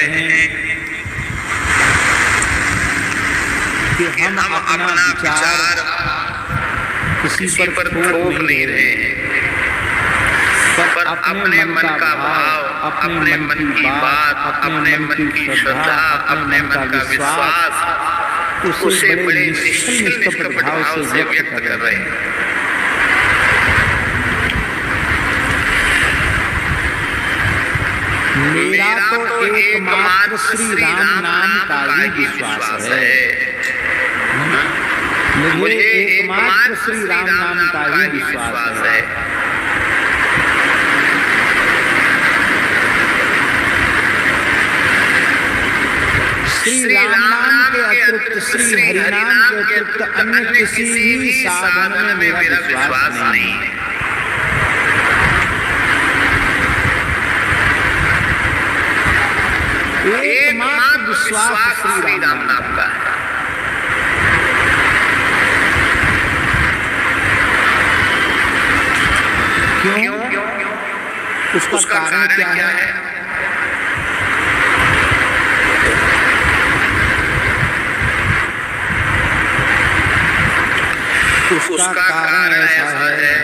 हैं कि हम अपना विचार किसी पर थोप नहीं रहे हैं, पर अपने मन का भाव, अपने मन की बात, अपने मन की श्रद्धा, अपने मन का विश्वास उसे बड़े निष्कपट भाव से व्यक्त कर रहे हैं। मेरा तो एकमात्र श्री राम नाम का ही विश्वास है। मुझे एकमात्र श्री राम नाम का ही विश्वास है। श्री राम नाम के अतिरिक्त, श्री हरि नाम के अतिरिक्त अन्य किसी भी साधन में मेरा विश्वास नहीं है। एकमात्र विश्वास श्री राम नाम का है। क्यों? उसका कारण क्या है? उसका कारण ऐसा है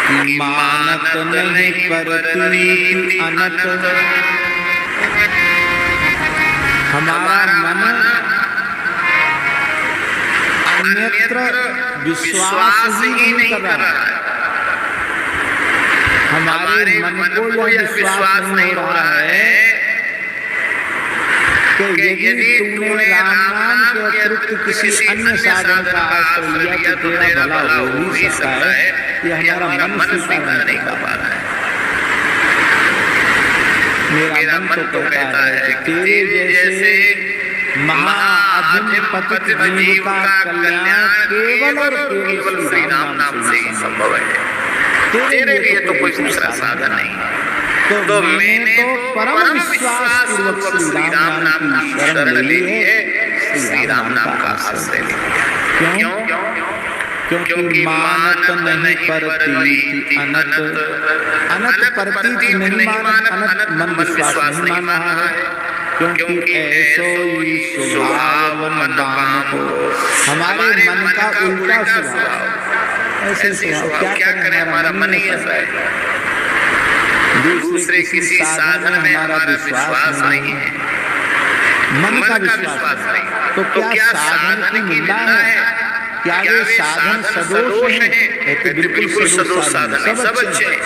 कि मानत नहीं परती अनत। हमारा मन अन्यत्र विश्वास ही नहीं कर रहा है। हमारे मन को यह विश्वास नहीं हो रहा है कि यदि तूने राम नाम के अतिरिक्त किसी अन्य साधन का आश्रय लिया तो तेरा भला हो ही सकता है। यह हमारा मन स्वीकार नहीं कर पा रहा है। मेरा मन तो कहता है तेरे जैसे महाअधम पतित जीव का कल्याण केवल और केवल श्री राम नाम से ही संभव है। तेरे लिए तो कोई दूसरा साधन नहीं। तो मैंने तो परम विश्वास पूर्वक श्री राम नाम की शरण ले ली है, श्री राम नाम का आश्रय ले लिया। क्यों? क्योंकि मानत नहीं परती अनत। अनत परती नहीं मानत, अनत मन विश्वास नहीं मान रहा है। क्योंकि ऐसो ही स्वभाव मन को, हमारे मन का उल्टा स्वभाव। ऐसे स्वभाव क्या करें, हमारा मन ही ऐसा है। दूसरे किसी साधन में हमारा विश्वास नहीं है, मन का विश्वास नहीं। तो क्या साधन की निंदा है? क्या वे साधन सदोष हैं? तो बिल्कुल सदोष साधन है, सब अच्छे हैं।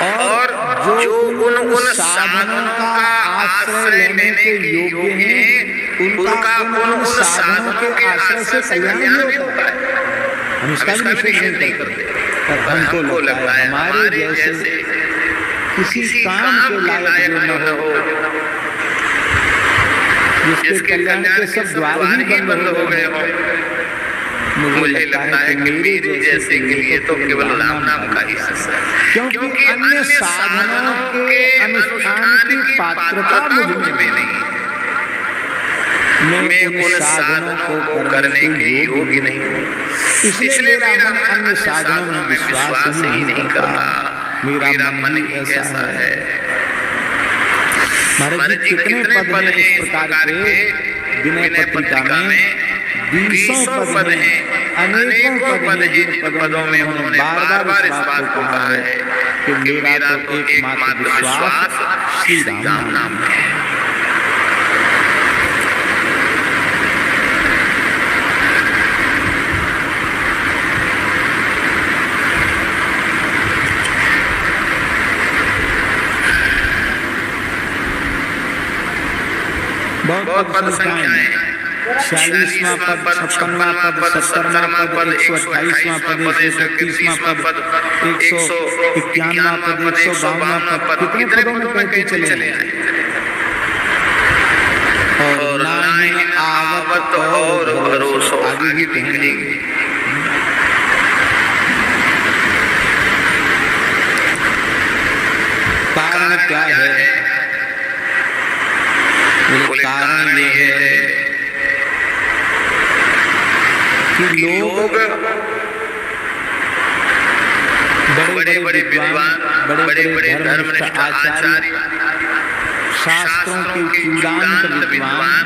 और जो उन साधनों का आश्रय लेने के योग्य हैं, उनका उन साधनों के आश्रय से कल्याण होता है। हम इसका भी निषेध नहीं करते, पर हमको लगता है हमारे जैसे किसी काम के लायक जो न हो, जिसके कल्याण के सब द्वार ही बंद हो गए हो, मुझे लगता है कि मेरे जैसे के लिए तो केवल राम नाम का ही सत्य है। क्योंकि अन्य साधनों के अनुष्ठान की पात्रता मुझ में नहीं है। मैं उन साधनों को करने के योग्य नहीं हूँ, इसलिए मेरा मन अन्य साधनों में विश्वास ही नहीं करता। मेरा मन ही ऐसा है। महाराज जी कितने पद हैं इस प्रकार के विनय पत्रिका में? 20 पद हैं, अनेकों पद हैं, जिन पदों में उन्होंने बार बार इस बात को कहा है कि मेरा तो एकमात्र विश्वास श्री राम नाम है। बहुत पद संख्याएं, 46वां पद, 56वां पद, 70वां पद, 128वां पद, 131वां पद, 151वां पद, 152वां पद, कितने पदों में कहते चले आए। और नाहीं आवत और भरोसो, आगे भी कहेंगे। कारण क्या है? कारण ये है कि लोग बड़े विद्वान, बड़े बड़े धर्मनिष्ठ आचार्य, शास्त्रों के चूड़ांत विद्वान,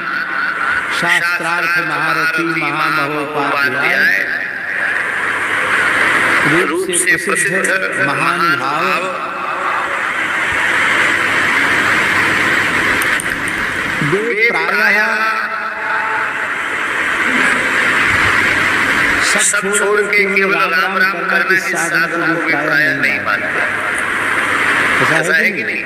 शास्त्रार्थ महारथी महामहोपाध्याय, रूप से प्रसिद्ध महानुभाव, वे प्रायः सब छोड़ के केवल राम राम करने इस साधन को वे प्रायः नहीं मानते। ऐसा है कि नहीं?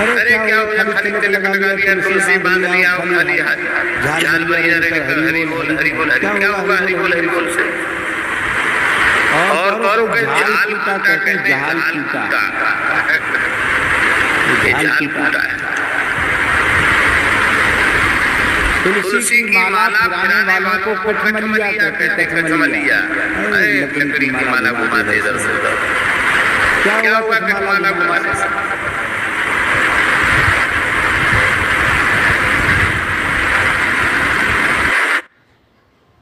अरे क्या हुआ, खाली तिलक लगा दिया, तुलसी बांध लिया, खाली झाल लिया, हरि बोल हरि बोल, क्या हुआ हरि बोल से? और झाल पीटा कहते हैं, झाल पीटा, झाल पीटा। तुलसी की माला पुराने वालों को कठमलिया कहते हैं, कठमलिया, लकड़ी की माला घुमाते इधर से उधर। क्या हुआ कठमाला घुमाने से?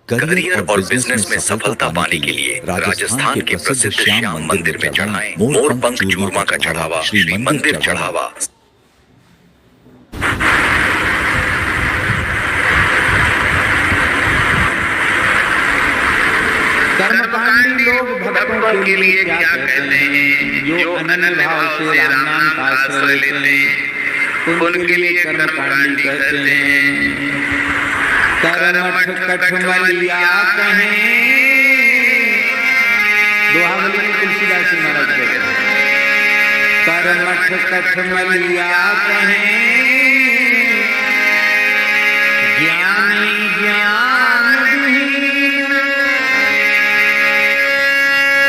करियर और बिजनेस में सफलता पाने के लिए राजस्थान के प्रसिद्ध श्याम मंदिर में चढ़ाएं मोरपंख चूरमा का चढ़ावा, श्री मंदिर चढ़ावा। कर्मकांडी लोग भक्तों के लिए क्या कहते हैं? जो अनन्य भाव से राम नाम का आश्रय लेते हैं, उनके लिए कर्मकांडी कहते हैं। करमठ कठमलिया कहें, दोहावली में तुलसीदास जी महाराज कहते हैं, करमठ कठमलिया कहें, ज्ञानी ज्ञान विहीन।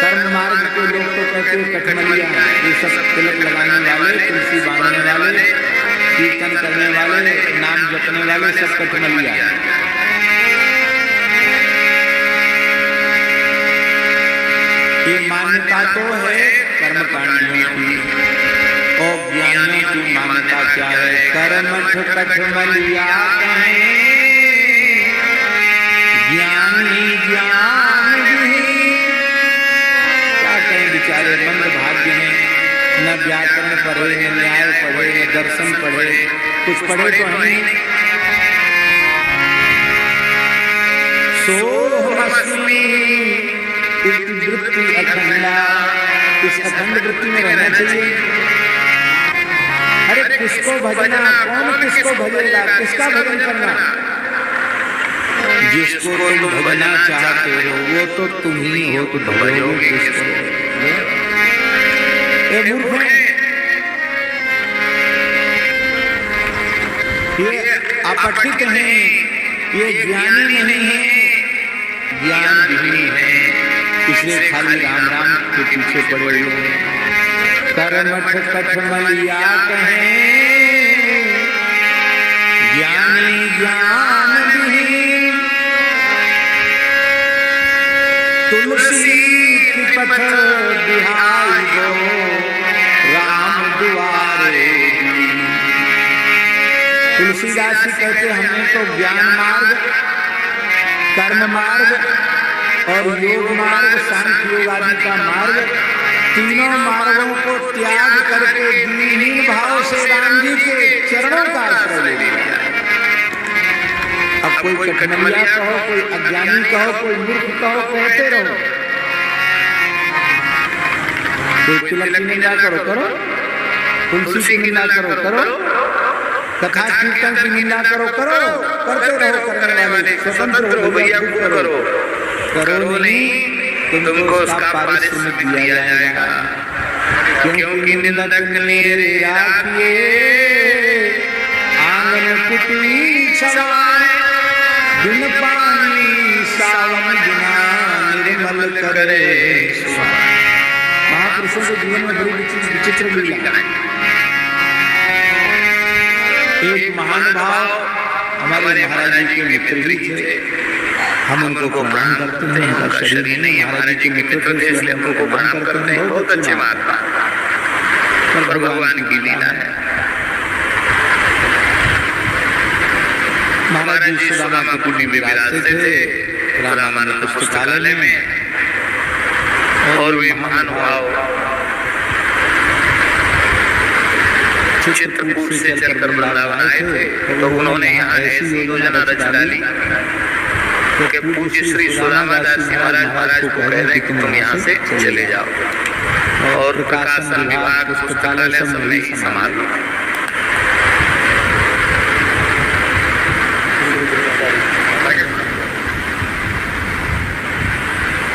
कर्म मार्ग के लोग तो कहते हैं कठमलिया, ये सब तिलक लगाने वाले, तुलसी बांधने वाले, कीर्तन करने वाले, नाम जपने वाले, सब कठमलिया। ये मान्यता तो है कर्मकांडियों की, और ज्ञानियों की मान्यता क्या है? करमठ कठमलिया कहें, ज्ञानी ज्ञान विहीन। क्या कहें बेचारे, मंद भाग्य हैं, न व्याकरण पढ़े, न न्याय पढ़े, न दर्शन पढ़े, कुछ पढ़े तो नहीं। सोहमस्मि इति वृत्ति अखंडा, इस अखंड वृत्ति में रहना चाहिए। अरे किसको भजना, कौन किसको भजेगा, किसका भजन करना? जिसको तुम भजना चाहते हो वो तो तुम ही हो, तो भजोगे किसको? ये मूर्ख है, ये अपठित हैं, ये ज्ञानी नहीं है, ज्ञान विहीन है, इसलिए खाली राम राम के पीछे पड़े हुए हैं। करमठ कठमलिया कहें, ज्ञानी ज्ञान विहीन। तुलसी की पथ बिहाई गो, राम दुआरे। तुलसीदास जी कहते हमने तो ज्ञान मार्ग, कर्म मार्ग और योग मार्ग, सांख्य योग आदि का मार्ग, तीनों मार्गों को त्याग करके दीनहीन भाव से राम जी के चरणों का आश्रय ले लिया। अब कोई कठमलिया कहो, कोई अज्ञानी कहो, कोई मूर्ख कहो, कहते रहो। कोई तिलक की निंदा करो करो, तुलसी की निंदा करो करो, कथा कीर्तन की निंदा करो करो, करते रहो। करने वाले स्वतंत्र हो भैया, करो करो नहीं, तुमको उसका पारिश्रमिक दिया जाएगा। क्योंकि निंदक मेरे राखिए, आंगन कुटी छवाए, बिन पानी सावन बिना निर्मल करे। महापुरुषों के जीवन में बड़ी विचित्र लीला है। एक महानुभाव हमारे महाराज जी के मित्र ही थे, हम उनको प्रणाम करते हैं। उनका शरीर नहीं, महाराज जी के मित्र थे इसलिए हम उनको प्रणाम करते हैं। बहुत अच्छी बात है, पर भगवान की लीला है। महाराज जी सुदामा की कुटी में विराजते थे, रामानंद पुस्तकालय में। और वे महानुभाव चित्रकूट से चलकर वृंदावन आए थे, तो उन्होंने यहाँ ऐसी योजना रच डाली कि पूज्य श्री सुदामा दास जी महाराज को कह रहे कि तुम यहाँ से चले जाओ और प्रकाशन विभाग पुस्तकालय सब में ही संभाल लो।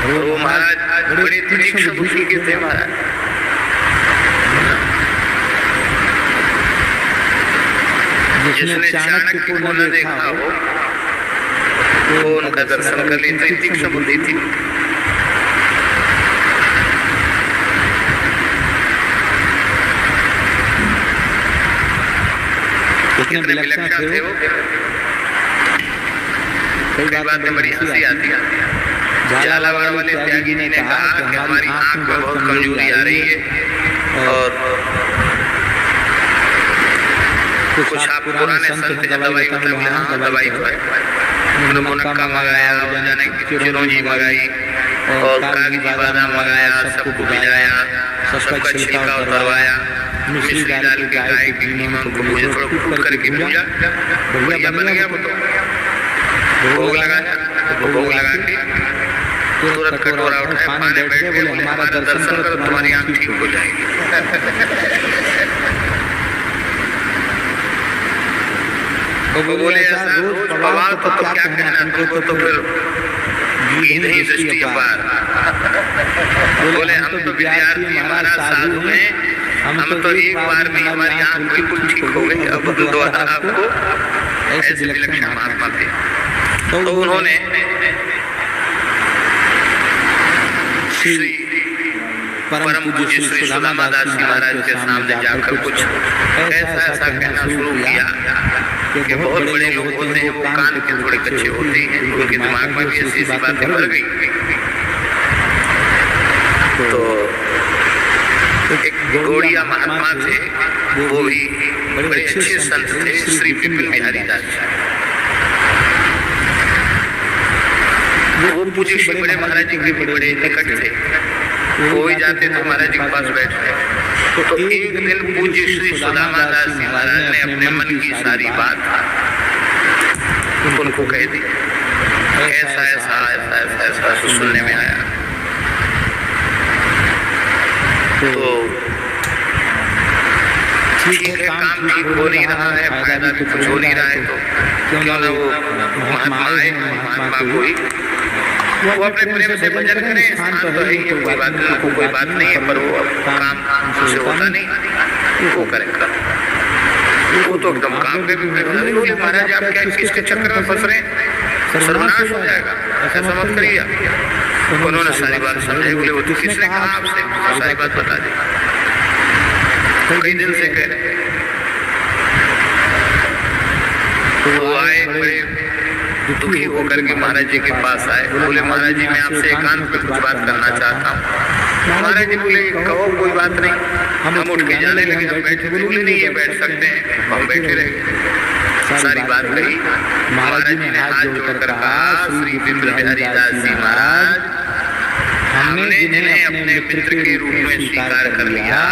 वो महाराज बड़े तीक्ष्ण बुद्धि के थे महाराज। जिसने चाणक्य को न देखा हो वो उनका दर्शन कर लेते, तीक्ष्ण बुद्धि थी। कितने विलक्षण थे वो। कई बातें बड़ी हंसी आती है। झालावाड़ वाले त्यागी ने कहा कि हमारी आंख में बहुत कमजोरी आ रही है और कुछ आप पुराने संत हैं दवाई मतलब यहाँ दवाई तो है। उन्होंने मुनक्का मंगाया और जाने की चिरौंजी मंगाई और कागजी बादाम मंगाया, सबको भिजाया, सबका छिलका उतरवाया, मिश्री डाल के गाय के घी में उनको मुझे थोड़ा कूट करके भूजा, बढ़िया बन गया वो तो। भोग लगाया, भोग लगा के तुरंत कटोरा उठाए, पानी बैठ के बोले हमारा दर्शन करो तुम्हारी आँख ठीक हो जाएगी। वो बोले ऐसा रोज पवार तो क्या कहना तुमको, तो फिर गीत ही सृष्टि अपार। बोले हम तो विद्यार्थी महाराज साधु हैं, हम तो एक बार में हमारी आँख बिल्कुल ठीक हो गई, अब दोबारा आपको ऐसे विलक्षण महात्मा थे। तो उन्होंने श्री परम पूज्य श्री सुदामा दास जी महाराज के सामने जाकर कुछ ऐसा कहना शुरू किया कि बहुत बड़े लोग होते हैं, वो कान के थोड़े कच्चे होते हैं, उनके दिमाग में भी ऐसी बातें भर गई। तो एक गौड़िया महात्मा थे, वो भी बड़े अच्छे संत थे, श्री विपिन बिहारी दास जी। वो पूज्य श्री बड़े महाराज जी के भी बड़े निकट थे, वो ही जाते थे महाराज जी के पास बैठते। तो एक दिन पूज्य श्री सुदामा दास जी महाराज ने अपने मन की सारी बात उनको कह दी। ऐसा ऐसा ऐसा ऐसा ऐसा सुनने में आया। तो ठीक है, काम ठीक हो नहीं रहा है, फायदा भी कुछ हो नहीं रहा है, तो क्यों ना वो महात्मा आए, महात्मा कोई वो अपने प्रेम से भजन करें, स्थान तो है ही, कोई बात नहीं है, पर वो काम उनसे होता नहीं, वो करेंगे। वो तो एकदम काम पे भी बोले महाराज आप क्या किसके चक्कर में फंस रहे हैं, सर्वनाश हो जाएगा, ऐसा मत करिए। उन्होंने सारी बात समझाई। बोले वो तो किसने कहा आपसे, सारी बात बता दी। कई दिन से कह रहे तो आए, बड़े दुखी होकर के महाराज जी के पास आए। बोले महाराज जी मैं आपसे एकांत में कुछ बात करना चाहता हूँ। महाराज जी बोले कहो कोई बात नहीं, हम उठ के जाने लगे। जब बैठे बोले नहीं ये बैठ सकते हैं, हम बैठे रहे। सारी बात कही। महाराज जी ने हाथ जोड़कर कहा श्री विपिन बिहारी दास जी महाराज, हमने जिन्हें अपने मित्र के रूप में स्वीकार कर लिया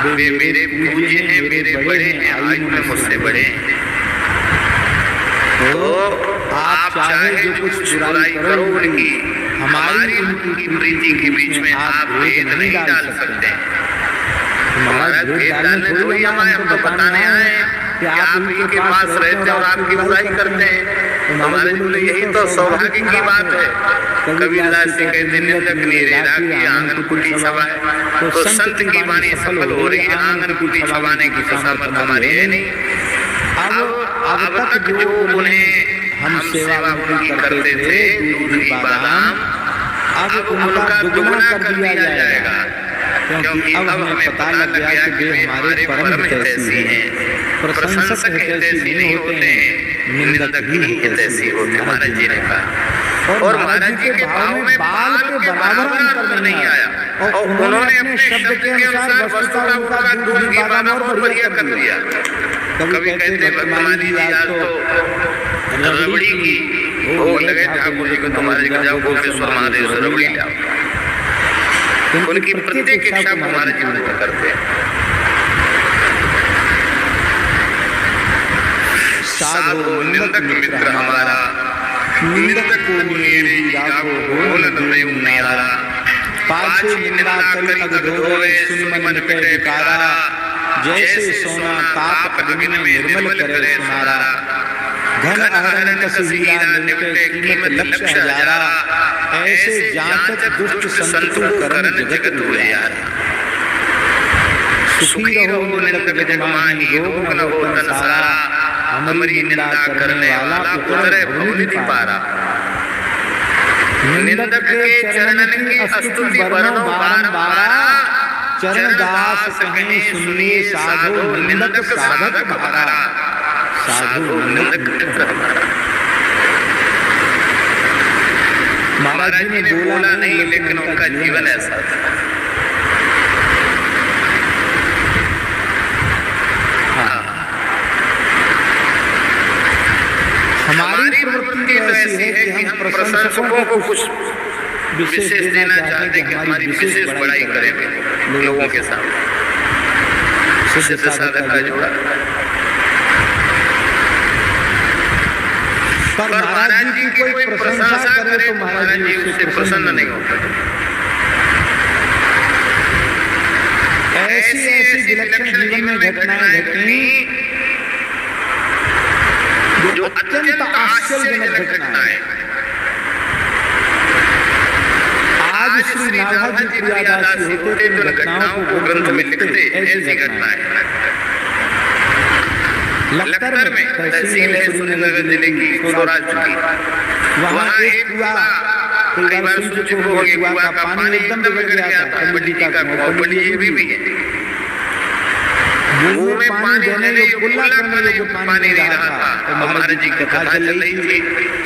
वे मेरे पूज्य हैं, मेरे बड़े हैं, आयु में मुझसे बड़े हैं। तो आप चाहे जो कुछ बुराई करो उनकी, हमारी उनकी प्रीति के बीच में आप भेद नहीं डाल सकते। महाराज भेद डालने थोड़ी आए, हम तो बताने आए हैं कि आप इनके पास रहते और आपकी बुराई करते हैं। महाराज बोले यही तो सौभाग्य की बात है। कबीरदास जी कहते निंदक निरेरा की आंगन कुटी छवाए, तो संत की वाणी सफल हो रही है, आंगन कुटी छवाने की तो सामर्थ हमारी है नहीं। अब तक जो उन्हें हम सेवा उनकी करते थे दूध घी बादाम, अब उनका दुगना कर दिया जाएगा, क्योंकि अब हमें पता लग गया कि वे हमारे परम हितैषी हैं। प्रशंसक हितैषी नहीं होते हैं, निंदक भी हितैषी होते हैं, महाराज जी ने कहा। और महाराज जी के भाव में बाल के बराबर अंतर नहीं आया, और उन्होंने अपने शब्द के अनुसार वस्तुतः उनका दूध घी बादाम और बढ़िया कर दिया। कभी कहते भगवान जी आज तो रबड़ी की भोग लगे ठाकुर जी को, तुम्हारे जी को जाओ गोपेश्वर महादेव से रबड़ी लाओ। उनकी प्रत्येक इच्छा को महाराज जी पूरा करते हैं। साधो निंदक मित्र हमारा, निंदक को मेरी राखो बोल प्रेम मेरा। पाछे निंदा करी अग धोवे सुन मन मिटे विकारा। जैसे सोना ताप अग्नि में निर्मल करे सुनारा। घन अहरन कस हीरा निकटे कीमत लक्ष्य हजारा। ऐसे जांचत दुष्ट संतु करन जगत दुनियारा। सुखी रहो निरंतर विद्यमानी रोग न हो तन सारा। हमारी निंदा करने वाला उतरे भूमि पारा। निंदक के चरणन की स्तुति बरनो बारंबारा। चरण दास कहें सुनिए साधो निंदक साधक हमारा। साधु निंदक मित्र हमारा। महाराज जी ने बोला नहीं, लेकिन उनका जीवन ऐसा था। हमारी प्रवृत्ति ऐसी है कि हम प्रशंसकों को कुछ विशेष देना चाहते हैं कि हमारी विशेष बड़ाई करें लोगों के सामने। सिद्ध साधक का जोड़ा। पर महाराज जी की कोई प्रशंसा करे तो महाराज जी उससे प्रसन्न नहीं होते। ऐसी ऐसी विलक्षण जीवन में घटनाएं घटनी जो अत्यंत आश्चर्यजनक घटनाएं। आज श्री नाभाजी प्रियादासी होते तो घटनाओं को ग्रंथ में लिखते। ऐसी घटनाएं लखतर में तहसील है सुरेंद्रनगर जिले की स्वराज की। वहाँ एक कुआं, कई बार सुन चुके होंगे, कुआं का पानी एकदम बिगड़ गया था। पंडित जी का पंडित जी भी है मुंह में पानी देने जो कुल्ला करने जो पानी नहीं रहा था। तो महाराज जी की कथा चल रही थी।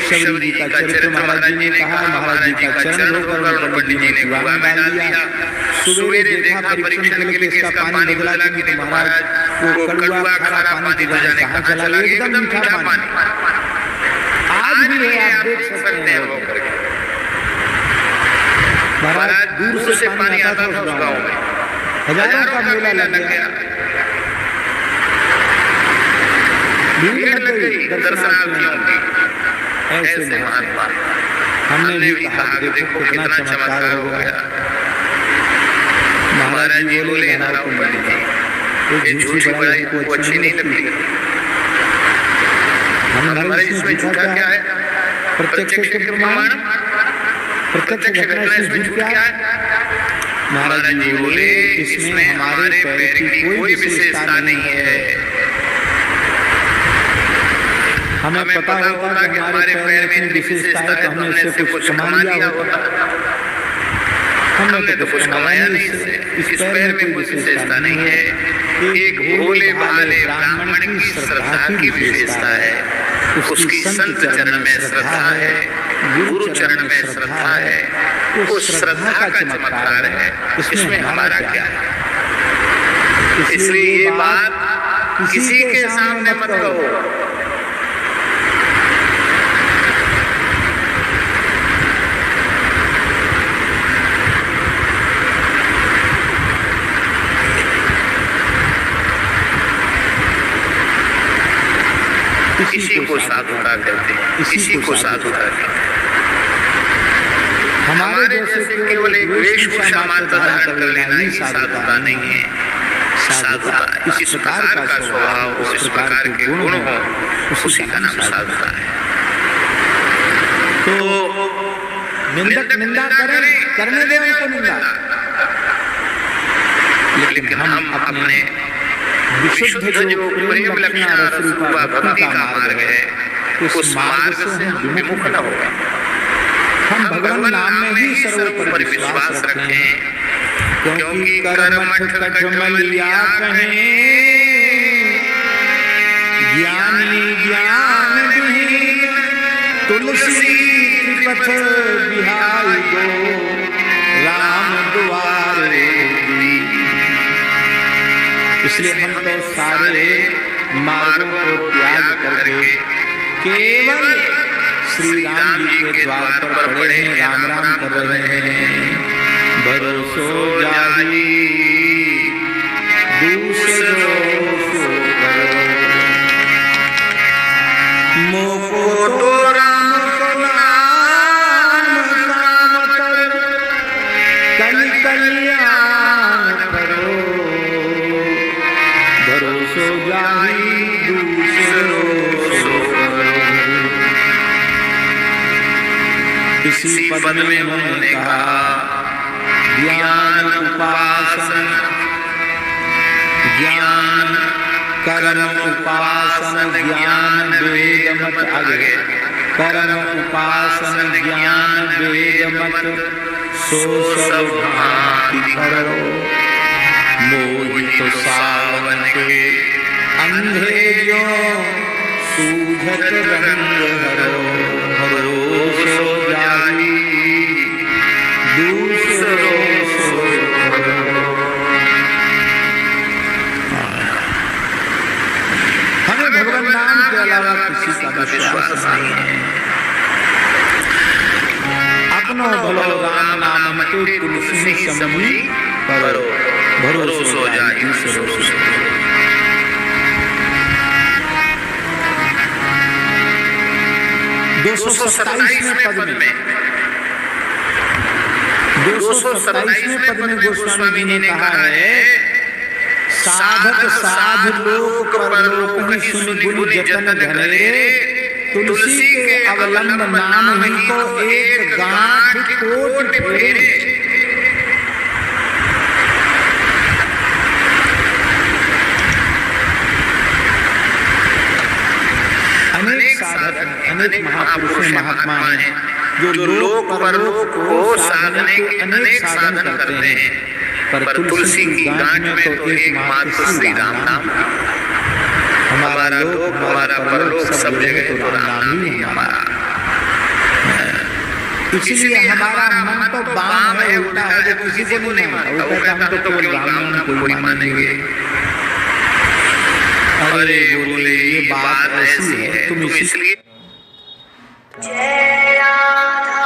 शबरी जी का चरित्र महाराज जी ने कहा। महाराज जी का चरण धोकर पंडित जी ने कुआं में डाल दिया। सवेरे देखा परीक्षण के लिए इसका पानी बदला कि महाराज वो कड़वा खारा पानी तो जाने कहाँ चला गया, एकदम मीठा पानी। आज भी है, आप देख सकते हैं वो करके। महाराज दूर से पानी आता था उस गाँव में। हजारों का मेला लग गया, भीड़ लग गई दर्शनार्थियों की। ऐसे महात्मा हमने भी कहा देखो कितना चमत्कार हो गया। महाराज जी बोले नारायण पंडित जी ये झूठी बड़ाई को अच्छी नहीं लगती। हमारे इसमें झूठा क्या है? प्रत्यक्ष के प्रमाण, प्रत्यक्ष घटना इसमें झूठ क्या है? महाराज जी बोले इसमें हमारे पैर की कोई विशेषता नहीं है। हमें पता होता कि हमारे पैर में विशेषता है तो हमने इससे कुछ कमा लिया होता। हमने तो कुछ कमाया नहीं इससे। इस पैर में कोई विशेषता नहीं है। एक भोले भाले ब्राह्मण की श्रद्धा की विशेषता है। उसकी संत चरण में श्रद्धा है, गुरु चरण में श्रद्धा है। वो श्रद्धा का चमत्कार है, इसमें हमारा क्या है? इसलिए ये बात किसी के सामने मत कहो। इसी को साधुता कहते हैं, इसी को साधुता कहते हैं। हमारे जैसे केवल एक वेशभूषा मात्र धारण कर लेना ही साधुता नहीं है। साधुता इस प्रकार का स्वभाव, उस प्रकार के गुण हो, उसी का नाम साधुता है। तो निंदक निंदा करें, करने दें उनको निंदा, लेकिन हम अपने विशुद्ध जो प्रेम लक्षणा रसरूपा भक्ति का मार्ग है उस मार्ग से विमुख न होगा। हम भगवान नाम में ही सर्वोपरि विश्वास रखें, क्योंकि कर्मठ कठमलिया कहें ज्ञानी ज्ञान विहीन तुलसी त्रिपथ बिहाई गो राम द्वारे। इसलिए हम तो सारे मार्गों को त्याग करके केवल श्री राम जी के द्वार पर पड़े हैं, राम राम कर रहे हैं। भरोसो कल्याण करो, भरोसो जाहि दूसरो सो करो। इसी पद में उन्होंने कहा ज्ञान उपासन, ज्ञान कर्म उपासन ज्ञान वेद मत, आगे कर्म उपासन ज्ञान वेद मत, सो सब भांति करो। मोहित सावन के अंधे जो सूझत रंग हरो, भरोसो जाहि दूसरो सो करो। हमें भगवान नाम के अलावा किसी का विश्वास नहीं है। अपनो भलो राम नाम के तुलसी समझी करो, भरोसो जाहि दूसरो सो करो। 227वें पद में 227वें पद में गोस्वामी जी ने कहा है साधक साध लोक परलोक ही सुन गुण जतन धरे, तुलसी के अवलंब नाम ही को एक गांठ कोट फेरे। अनेक साधक अनेक महापुरुष महात्मा हैं जो लोक परलोक को साधने के अनेक साधन करते हैं, पर तुलसी की गांठ में तो एकमात्र श्री राम नाम। हमारा लोक हमारा परलोक सब जगह तो राम नाम ही हमारा। इसलिए हमारा मन तो बाम है, उल्टा है, जो किसी को नहीं मानता। उल्टा हम तो केवल राम नाम को ही मानेंगे। अरे बोले ये बात ऐसी है, तुम इसलिए जय राधा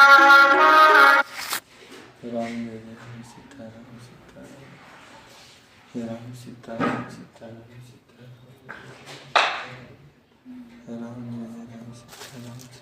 राम सीताराम सीताराम राम सीताराम सीताराम सीताराम राम सीताराम सीताराम।